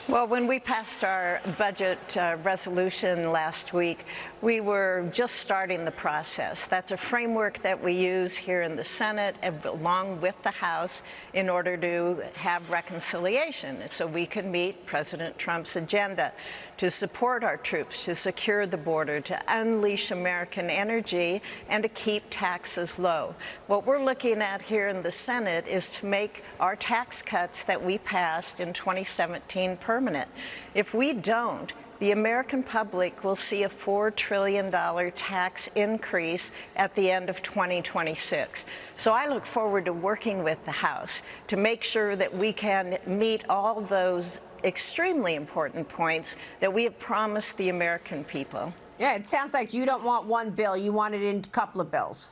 Well, when we passed our budget resolution last week, we were just starting the process. That's a framework that we use here in the Senate along with the House in order to have reconciliation so we can meet President Trump's agenda to support our troops, to secure the border, to unleash American energy, and to keep taxes low. What we're looking at here in the Senate is to make our tax cuts that we passed in 2017 permanent. If we don't, the American public will see a $4 trillion tax increase at the end of 2026. So I look forward to working with the House to make sure that we can meet all those extremely important points that we have promised the American people. Yeah, it sounds like you don't want one bill. You want it in a couple of bills.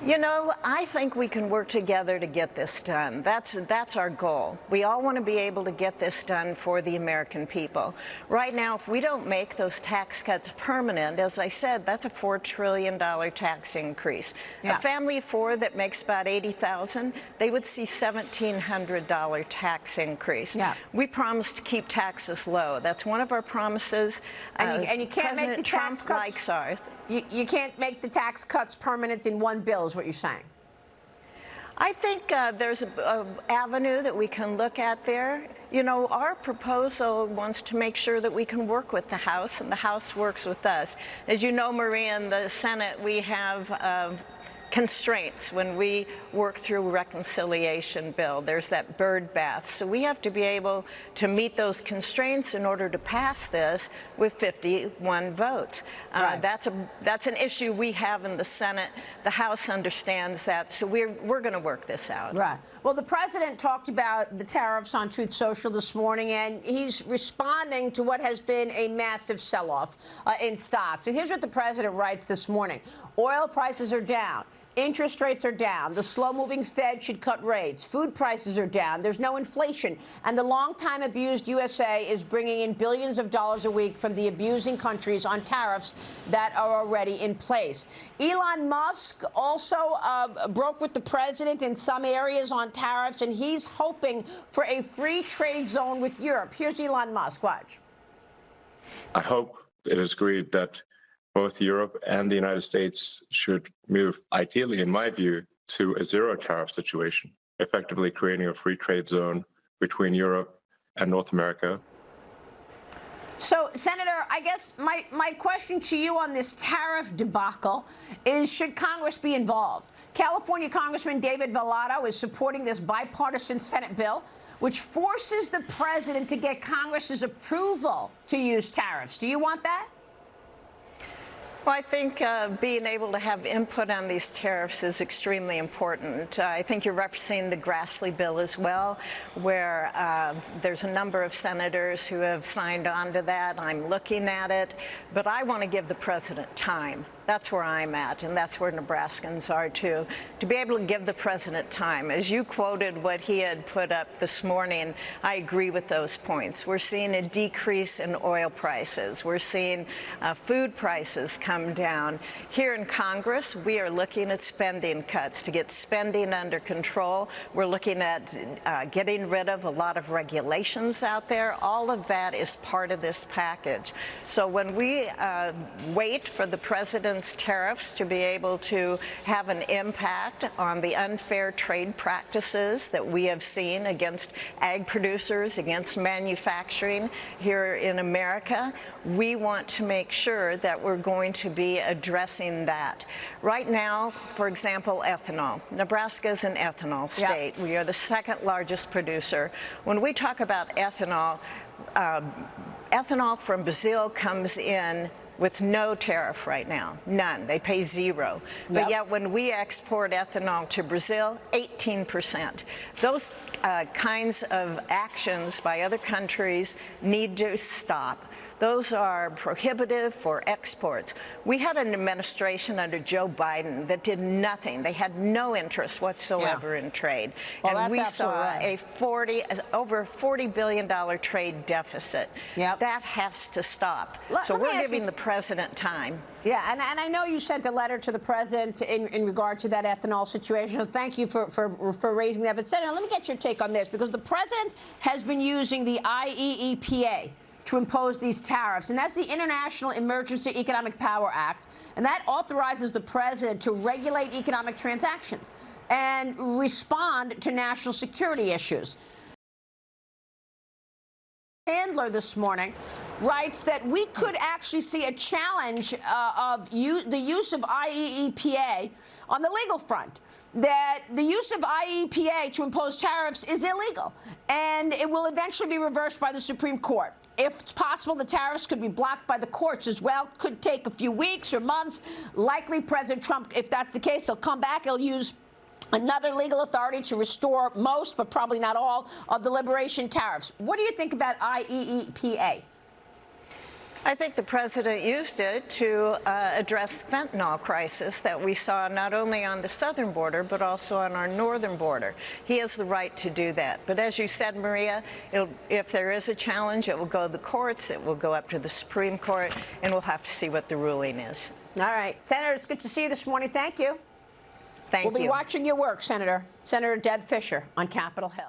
You know, I think we can work together to get this done. That's our goal. We all want to be able to get this done for the American people. Right now, if we don't make those tax cuts permanent, as I said, that's a $4 trillion tax increase. Yeah. A family of four that makes about $80,000, they would see $1,700 tax increase. Yeah. We promised to keep taxes low. That's one of our promises. And you can't make the tax cuts. Likes ours. You can't make the tax cuts permanent in one bill, is what you're saying. I think there's an avenue that we can look at there. You know, our proposal wants to make sure that we can work with the House, and the House works with us. As you know, Maria, in the Senate, we have constraints when we work through a reconciliation bill. There's that bird bath. So we have to be able to meet those constraints in order to pass this with 51 votes. Right. That's an issue we have in the Senate. The House understands that, so we're going to work this out. Right. Well, the president talked about the tariffs on Truth Social this morning, and he's responding to what has been a massive sell-off in stocks. And here's what the president writes this morning. Oil prices are down. Interest rates are down. The slow-moving Fed should cut rates. Food prices are down. There's no inflation. And the long-time abused USA is bringing in billions of dollars a week from the abusing countries on tariffs that are already in place. Elon Musk also broke with the president in some areas on tariffs, and he's hoping for a free trade zone with Europe. Here's Elon Musk. Watch. I hope it is agreed that both Europe and the United States should move, ideally, in my view, to a zero tariff situation, effectively creating a free trade zone between Europe and North America. So, Senator, I guess my question to you on this tariff debacle is, should Congress be involved? California Congressman David Vallado is supporting this bipartisan Senate bill, which forces the president to get Congress's approval to use tariffs. Do you want that? Well, I think being able to have input on these tariffs is extremely important. I think you're referencing the Grassley bill as well, where there's a number of senators who have signed on to that. I'm looking at it, but I want to give the president time. That's where I'm at, and that's where Nebraskans are, too, to be able to give the president time. As you quoted what he had put up this morning, I agree with those points. We're seeing a decrease in oil prices. We're seeing food prices come down. Here in Congress, we are looking at spending cuts to get spending under control. We're looking at getting rid of a lot of regulations out there. All of that is part of this package. So when we wait for the president's tariffs to be able to have an impact on the unfair trade practices that we have seen against ag producers, against manufacturing here in America, we want to make sure that we're going to be addressing that. Right now, for example, ethanol. Nebraska is an ethanol state. Yep. We are the second largest producer. When we talk about ethanol, ethanol from Brazil comes in with no tariff right now, none. They pay zero. Yep. But yet when we export ethanol to Brazil, 18%. Those kinds of actions by other countries need to stop. Those are prohibitive for exports. We had an administration under Joe Biden that did nothing. They had no interest whatsoever in trade. Well, and we saw right. over $40 billion trade deficit. Yep. That has to stop. So we're giving the president time. Yeah, and I know you sent a letter to the president in regard to that ethanol situation. So thank you for raising that. But, Senator, let me get your take on this, because the president has been using the IEEPA to impose these tariffs, and that's the International Emergency Economic Power Act, and that authorizes the president to regulate economic transactions and respond to national security issues. Handler this morning writes that we could actually see a challenge of the use of IEEPA on the legal front, that the use of IEEPA to impose tariffs is illegal, and it will eventually be reversed by the Supreme Court. If it's possible, the tariffs could be blocked by the courts as well. Could take a few weeks or months. Likely President Trump, if that's the case, he'll come back. He'll use another legal authority to restore most, but probably not all, of the liberation tariffs. What do you think about IEEPA? I think the president used it to address the fentanyl crisis that we saw not only on the southern border, but also on our northern border. He has the right to do that. But as you said, Maria, if there is a challenge, it will go to the courts, it will go up to the Supreme Court, and we'll have to see what the ruling is. All right. Senator, it's good to see you this morning. Thank you. Thank you. We'll be watching your work, Senator. Senator Deb Fischer on Capitol Hill.